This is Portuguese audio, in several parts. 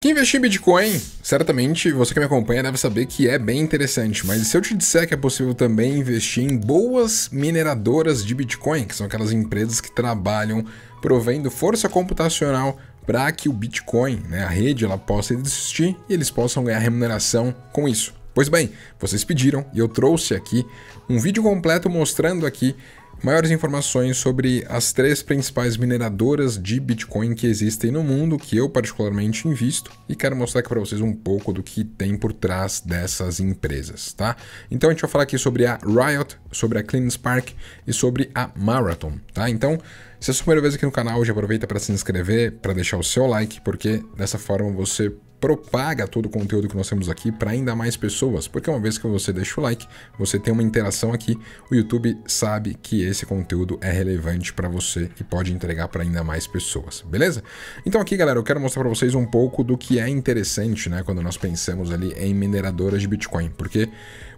Quem investir em Bitcoin, certamente você que me acompanha deve saber que é bem interessante, mas se eu te disser que é possível também investir em boas mineradoras de Bitcoin, que são aquelas empresas que trabalham provendo força computacional para que o Bitcoin, a rede, ela possa existir e eles possam ganhar remuneração com isso. Pois bem, vocês pediram e eu trouxe aqui um vídeo completo mostrando aqui maiores informações sobre as 3 principais mineradoras de Bitcoin que existem no mundo, que eu particularmente invisto, e quero mostrar aqui para vocês um pouco do que tem por trás dessas empresas, tá? Então a gente vai falar aqui sobre a Riot, sobre a CleanSpark e sobre a Marathon, tá? Então, se é a sua primeira vez aqui no canal, já aproveita para se inscrever, para deixar o seu like, porque dessa forma você propaga todo o conteúdo que nós temos aqui para ainda mais pessoas, porque uma vez que você deixa o like, você tem uma interação aqui, o YouTube sabe que esse conteúdo é relevante para você e pode entregar para ainda mais pessoas, beleza? Então aqui, galera, eu quero mostrar para vocês um pouco do que é interessante, quando nós pensamos ali em mineradoras de Bitcoin, porque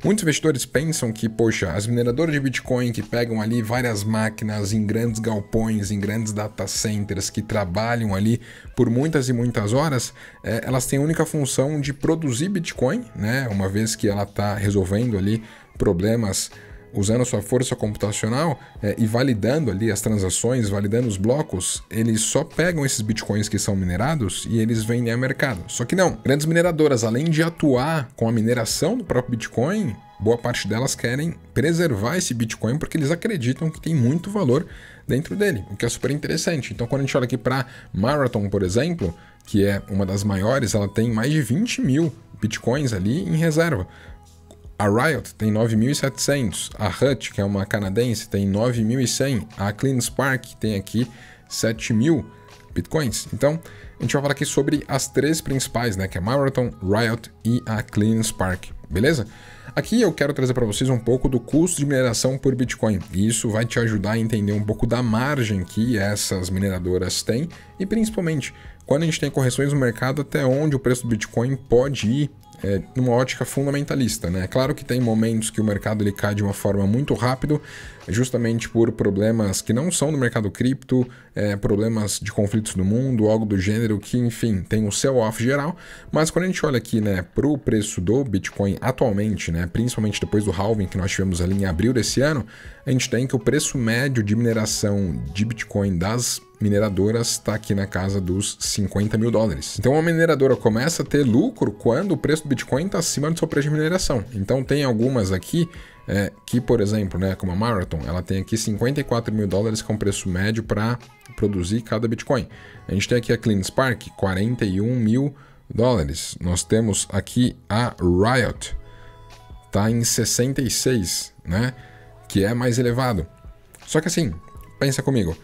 muitos investidores pensam que, poxa, as mineradoras de Bitcoin que pegam ali várias máquinas em grandes galpões, em grandes data centers, que trabalham ali por muitas e muitas horas, elas têm a única função de produzir Bitcoin, uma vez que ela está resolvendo ali problemas usando a sua força computacional e validando ali as transações, validando os blocos, eles só pegam esses Bitcoins que são minerados e eles vendem ao mercado. Só que não, grandes mineradoras, além de atuar com a mineração do próprio Bitcoin, boa parte delas querem preservar esse Bitcoin porque eles acreditam que tem muito valor dentro dele, o que é super interessante. Então, quando a gente olha aqui para Marathon, por exemplo, que é uma das maiores, ela tem mais de 20 mil Bitcoins ali em reserva. A Riot tem 9.700, a Hut, que é uma canadense, tem 9.100, a CleanSpark tem aqui 7.000 Bitcoins. Então, a gente vai falar aqui sobre as 3 principais, que é a Marathon, Riot e a CleanSpark, beleza? Aqui eu quero trazer para vocês um pouco do custo de mineração por Bitcoin, e isso vai te ajudar a entender um pouco da margem que essas mineradoras têm, e principalmente, quando a gente tem correções no mercado, até onde o preço do Bitcoin pode ir numa ótica fundamentalista, Claro que tem momentos que o mercado ele cai de uma forma muito rápido, justamente por problemas que não são do mercado cripto, problemas de conflitos no mundo, algo do gênero que, enfim, tem um sell-off geral, mas quando a gente olha aqui, para o preço do Bitcoin atualmente, principalmente depois do halving que nós tivemos ali em abril desse ano, a gente tem que o preço médio de mineração de Bitcoin das mineradoras está aqui na casa dos 50 mil dólares. Então uma mineradora começa a ter lucro quando o preço do Bitcoin está acima do seu preço de mineração. Então tem algumas aqui que, por exemplo, como a Marathon, ela tem aqui 54 mil dólares que é um preço médio para produzir cada Bitcoin. A gente tem aqui a CleanSpark, 41 mil dólares. Nós temos aqui a Riot, tá em 66, que é mais elevado. Só que assim, pensa comigo,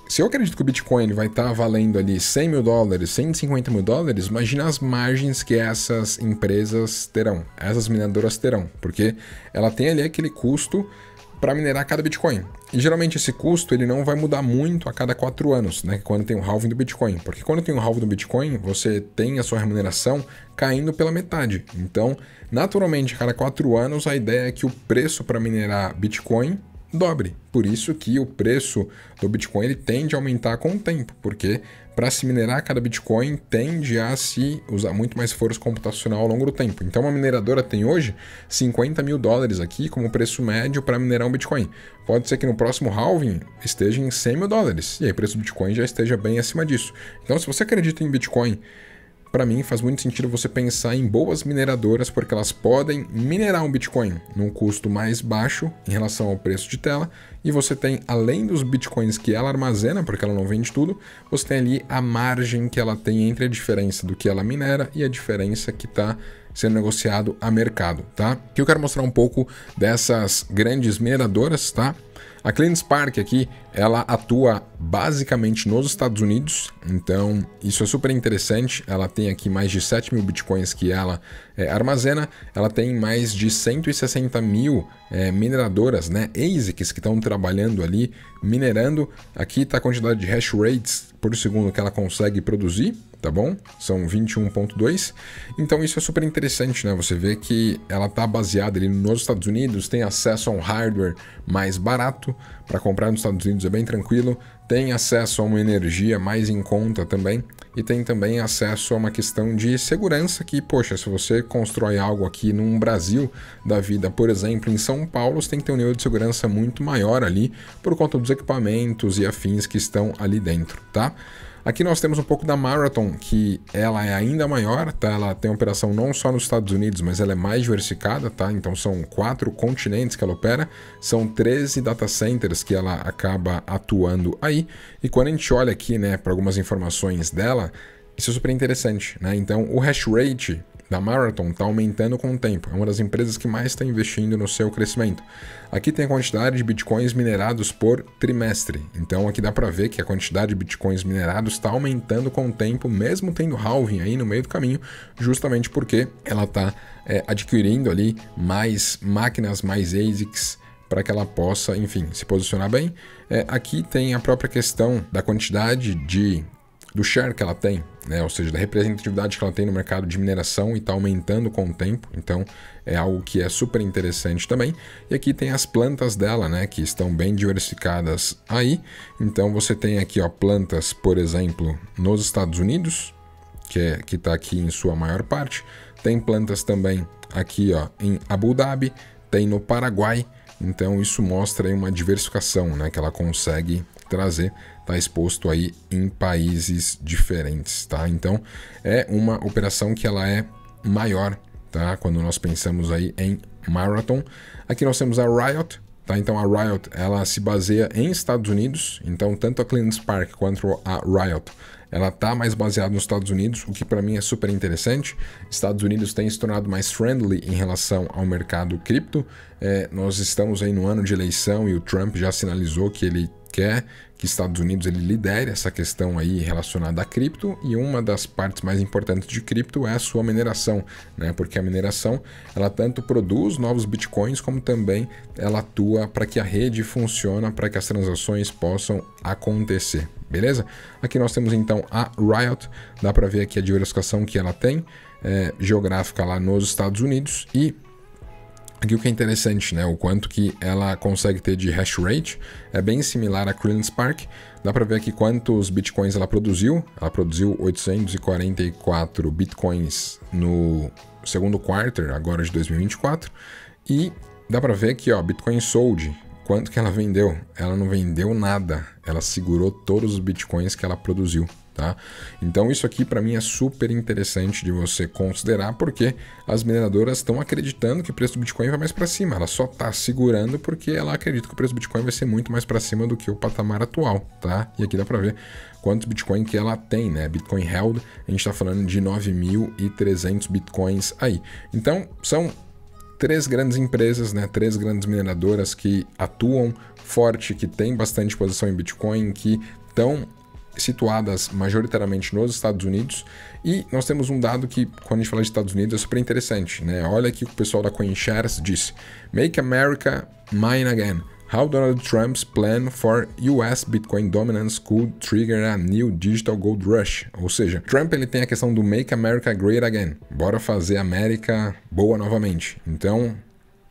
se eu acredito que o Bitcoin vai estar valendo ali 100 mil dólares, 150 mil dólares, imagina as margens que essas empresas terão, essas mineradoras terão, porque ela tem ali aquele custo para minerar cada Bitcoin. E geralmente esse custo ele não vai mudar muito a cada 4 anos, quando tem o halving do Bitcoin. Porque quando tem o halving do Bitcoin, você tem a sua remuneração caindo pela metade. Então, naturalmente, a cada 4 anos, a ideia é que o preço para minerar Bitcoin dobre. Por isso que o preço do Bitcoin ele tende a aumentar com o tempo, porque para se minerar cada Bitcoin tende a se usar muito mais força computacional ao longo do tempo. Então uma mineradora tem hoje 50 mil dólares aqui como preço médio para minerar um Bitcoin. Pode ser que no próximo halving esteja em 100 mil dólares, e aí o preço do Bitcoin já esteja bem acima disso. Então se você acredita em Bitcoin, para mim faz muito sentido você pensar em boas mineradoras, porque elas podem minerar um Bitcoin num custo mais baixo em relação ao preço de tela, e você tem, além dos Bitcoins que ela armazena, porque ela não vende tudo, você tem ali a margem que ela tem entre a diferença do que ela minera e a diferença que está sendo negociado a mercado, tá? Aqui eu quero mostrar um pouco dessas grandes mineradoras, tá? A CleanSpark aqui, ela atua basicamente nos Estados Unidos, então isso é super interessante. Ela tem aqui mais de 7 mil Bitcoins que ela armazena, ela tem mais de 160 mil mineradoras, ASICs que estão trabalhando ali, minerando. Aqui está a quantidade de hash rates por segundo que ela consegue produzir, tá bom? São 21.2. Então isso é super interessante, Você vê que ela está baseada ali nos Estados Unidos, tem acesso a um hardware mais barato para comprar nos Estados Unidos, é bem tranquilo, tem acesso a uma energia mais em conta também. e tem também acesso a uma questão de segurança que, poxa, se você constrói algo aqui num Brasil da vida, por exemplo, em São Paulo, você tem que ter um nível de segurança muito maior ali por conta dos equipamentos e afins que estão ali dentro, tá? Aqui nós temos um pouco da Marathon, que ela é ainda maior, tá? Ela tem operação não só nos Estados Unidos, mas ela é mais diversificada, tá? Então são 4 continentes que ela opera, são 13 data centers que ela acaba atuando aí. E quando a gente olha aqui, né, para algumas informações dela, isso é super interessante, né? Então o hash rate da Marathon está aumentando com o tempo. É uma das empresas que mais está investindo no seu crescimento. Aqui tem a quantidade de bitcoins minerados por trimestre. Então aqui dá para ver que a quantidade de bitcoins minerados está aumentando com o tempo, mesmo tendo halving aí no meio do caminho, justamente porque ela está adquirindo ali mais máquinas, mais ASICs, para que ela possa, enfim, se posicionar bem. Aqui tem a própria questão da quantidade do share que ela tem, né? Ou seja, da representatividade que ela tem no mercado de mineração e está aumentando com o tempo, então é algo que é super interessante também. E aqui tem as plantas dela, né, que estão bem diversificadas aí. Então você tem aqui, ó, plantas, por exemplo, nos Estados Unidos, que está aqui em sua maior parte. Tem plantas também aqui, ó, em Abu Dhabi, tem no Paraguai. Então isso mostra aí uma diversificação, né, que ela consegue trazer, está exposto aí em países diferentes, tá? Então é uma operação que ela é maior, tá? Quando nós pensamos aí em Marathon. Aqui nós temos a Riot, tá? Então a Riot, ela se baseia em Estados Unidos, então tanto a CleanSpark quanto a Riot, ela tá mais baseada nos Estados Unidos, o que para mim é super interessante. Estados Unidos tem se tornado mais friendly em relação ao mercado cripto. Nós estamos aí no ano de eleição e o Trump já sinalizou que ele quer que Estados Unidos ele lidere essa questão aí relacionada a cripto, e uma das partes mais importantes de cripto é a sua mineração, né? Porque a mineração, ela tanto produz novos bitcoins, como também ela atua para que a rede funcione, para que as transações possam acontecer, beleza? Aqui nós temos então a Riot, dá para ver aqui a diversificação que ela tem, geográfica lá nos Estados Unidos, e aqui o que é interessante, né, o quanto que ela consegue ter de hash rate, é bem similar a CleanSpark. Dá para ver aqui quantos bitcoins ela produziu. Ela produziu 844 bitcoins no segundo quarter, agora de 2024. E dá para ver aqui, ó, Bitcoin sold, quanto que ela vendeu. Ela não vendeu nada, ela segurou todos os bitcoins que ela produziu. Tá? Então isso aqui para mim é super interessante de você considerar, porque as mineradoras estão acreditando que o preço do Bitcoin vai mais para cima. Ela só está segurando porque ela acredita que o preço do Bitcoin vai ser muito mais para cima do que o patamar atual, tá? E aqui dá para ver quantos Bitcoin que ela tem, né? Bitcoin held, a gente está falando de 9.300 Bitcoins aí. Então são 3 grandes empresas, né? 3 grandes mineradoras que atuam forte, que têm bastante posição em Bitcoin, que estão situadas majoritariamente nos Estados Unidos. E nós temos um dado que, quando a gente fala de Estados Unidos, é super interessante, né? Olha aqui o que o pessoal da CoinShares disse: Make America Mine Again. How Donald Trump's plan for US Bitcoin dominance could trigger a new digital gold rush. Ou seja, Trump ele tem a questão do Make America Great Again. Bora fazer a América boa novamente. Então,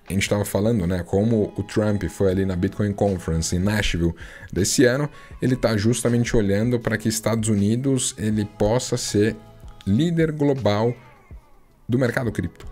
a gente estava falando, né, como o Trump foi ali na Bitcoin Conference em Nashville desse ano, ele está justamente olhando para que Estados Unidos ele possa ser líder global do mercado cripto.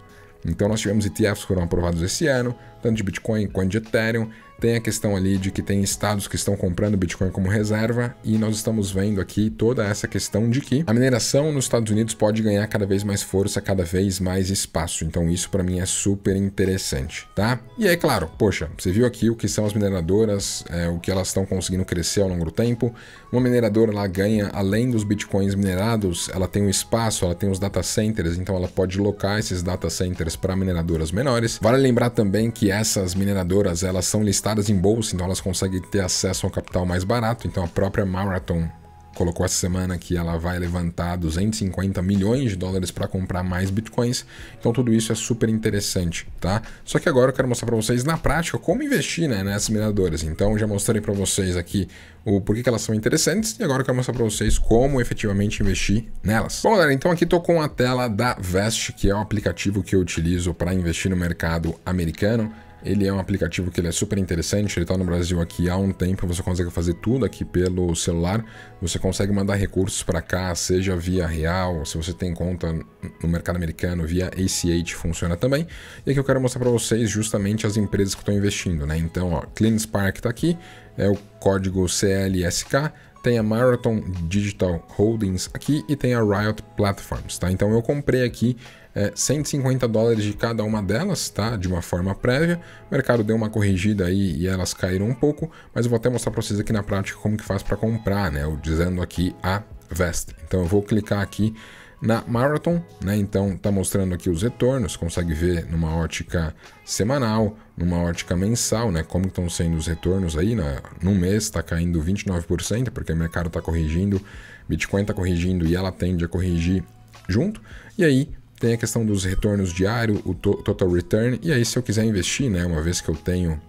Então nós tivemos ETFs que foram aprovados esse ano, tanto de Bitcoin quanto de Ethereum. Tem a questão ali de que tem estados que estão comprando Bitcoin como reserva, e nós estamos vendo aqui toda essa questão de que a mineração nos Estados Unidos pode ganhar cada vez mais força, cada vez mais espaço. Então isso para mim é super interessante, tá? E aí, claro, poxa, você viu aqui o que são as mineradoras, o que elas estão conseguindo crescer ao longo do tempo. Uma mineradora, ela ganha, além dos Bitcoins minerados, ela tem um espaço, ela tem os data centers, então ela pode locar esses data centers para mineradoras menores. Vale lembrar também que essas mineradoras, elas são listadas em bolsa, então elas conseguem ter acesso a um capital mais barato. Então a própria Marathon colocou essa semana que ela vai levantar 250 milhões de dólares para comprar mais bitcoins. Então tudo isso é super interessante, tá? Só que agora eu quero mostrar para vocês na prática como investir, né, nessas mineradoras. Então já mostrei para vocês aqui o porquê que elas são interessantes, e agora eu quero mostrar para vocês como efetivamente investir nelas. Bom, galera, então aqui estou com a tela da Vest, que é o aplicativo que eu utilizo para investir no mercado americano. Ele é um aplicativo que ele é super interessante, ele está no Brasil aqui há um tempo, você consegue fazer tudo aqui pelo celular, você consegue mandar recursos para cá, seja via real, se você tem conta no mercado americano, via ACH funciona também. E aqui eu quero mostrar para vocês justamente as empresas que estão investindo, né? Então, ó, CleanSpark está aqui, é o código CLSK, tem a Marathon Digital Holdings aqui e tem a Riot Platforms, tá? Então eu comprei aqui $150 de cada uma delas, tá? De uma forma prévia. O mercado deu uma corrigida aí e elas caíram um pouco, mas eu vou até mostrar para vocês aqui na prática como que faz para comprar, né? Dizendo aqui a VEST. Então eu vou clicar aqui na Marathon, né? Então tá mostrando aqui os retornos, consegue ver numa ótica semanal, numa ótica mensal, né? Como estão sendo os retornos aí, né? Num mês está caindo 29%, porque o mercado está corrigindo, Bitcoin está corrigindo e ela tende a corrigir junto. E aí tem a questão dos retornos diários, o total return, e aí se eu quiser investir, né? Uma vez que eu tenho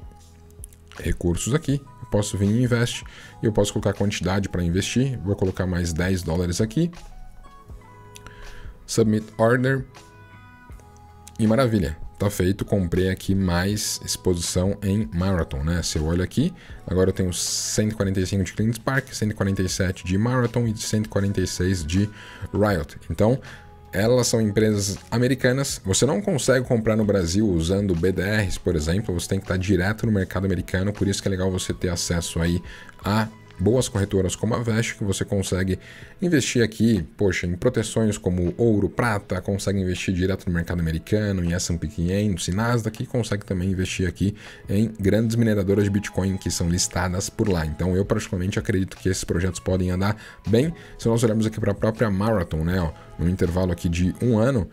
recursos aqui, eu posso vir e investe, e eu posso colocar quantidade para investir, vou colocar mais $10 aqui. Submit Order. E maravilha, tá feito, comprei aqui mais exposição em Marathon, né? Se eu olho aqui, agora eu tenho 145 de CleanSpark, 147 de Marathon e 146 de Riot. Então, elas são empresas americanas, você não consegue comprar no Brasil usando BDRs, por exemplo, você tem que estar direto no mercado americano, por isso que é legal você ter acesso aí a boas corretoras como a Vest, que você consegue investir aqui, poxa, em proteções como ouro, prata, consegue investir direto no mercado americano, em S&P 500 e Nasdaq, e consegue também investir aqui em grandes mineradoras de Bitcoin que são listadas por lá. Então eu particularmente acredito que esses projetos podem andar bem. Se nós olharmos aqui para a própria Marathon, né, ó, no intervalo aqui de um ano,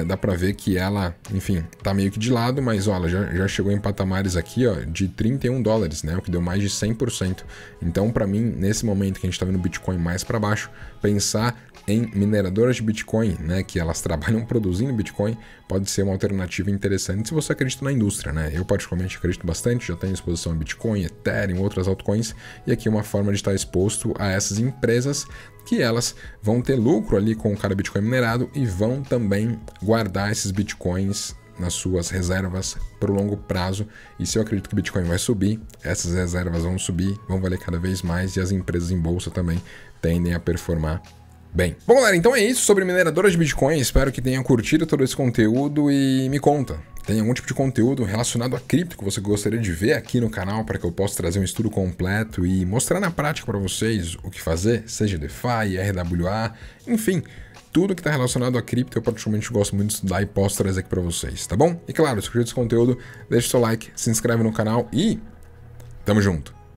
dá para ver que ela, enfim, tá meio que de lado, mas ó, ela já chegou em patamares aqui, ó, de $31, né, o que deu mais de 100%. Então, para mim, nesse momento que a gente está vendo o Bitcoin mais para baixo, pensar em mineradoras de Bitcoin, né, que elas trabalham produzindo Bitcoin, pode ser uma alternativa interessante se você acredita na indústria, né? Eu particularmente acredito bastante, já tenho exposição a Bitcoin, Ethereum, outras altcoins, e aqui é uma forma de estar exposto a essas empresas que elas vão ter lucro ali com cada Bitcoin minerado e vão também guardar esses Bitcoins nas suas reservas por longo prazo. E se eu acredito que o Bitcoin vai subir, essas reservas vão subir, vão valer cada vez mais e as empresas em bolsa também tendem a performar bem. Bom, galera, então é isso sobre mineradoras de Bitcoin. Espero que tenham curtido todo esse conteúdo e me conta. Tem algum tipo de conteúdo relacionado a cripto que você gostaria de ver aqui no canal para que eu possa trazer um estudo completo e mostrar na prática para vocês o que fazer, seja DeFi, RWA, enfim, tudo que está relacionado a cripto eu particularmente gosto muito de estudar e posso trazer aqui para vocês, tá bom? E claro, se curtiu esse conteúdo, deixa o seu like, se inscreve no canal e tamo junto!